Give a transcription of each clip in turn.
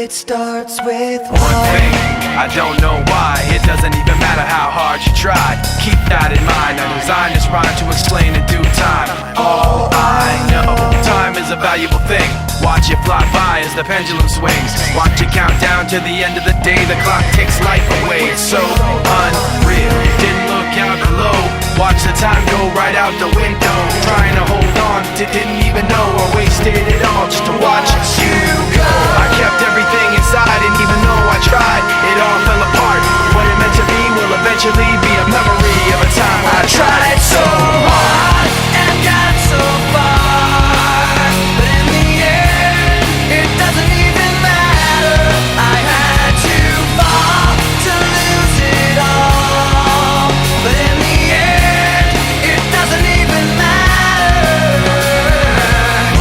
It starts with one thing, I don't know why. It doesn't even matter how hard you try. Keep that in mind. I designed this rhyme to explain in due time. All I know, time is a valuable thing. Watch it fly by as the pendulum swings. Watch it count down to the end of the day. The clock takes life away. It's so unreal. Didn't look out below. Watch the time go right out the window. Trying to hold on, didn't even know I wasted it all just to watch you go. I kept everything inside, and even though I tried, it all fell apart. What it meant to be will eventually be a memory of a time I tried so hard and got so far, but in the end, it doesn't even matter. I had to fall to lose it all, but in the end, it doesn't even matter.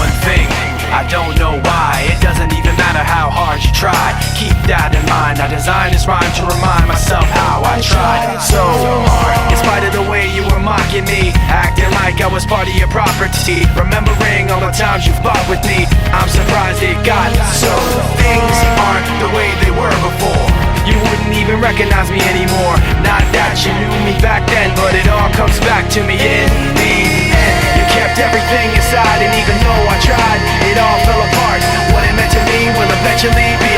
One thing, I don't know why. It doesn't even matter how hard you try. Keep that in mind. I designed this rhyme to remind myself how I tried so hard. In spite of the way you were mocking me, acting like I was part of your property, remembering all the times you fought with me, I'm surprised it got so. Things aren't the way they were before. You wouldn't even recognize me anymore. Not that you knew me back then, but it all comes back to me in the end. You kept everything inside, and even though I tried, it all fell apart. What it meant to me will eventually be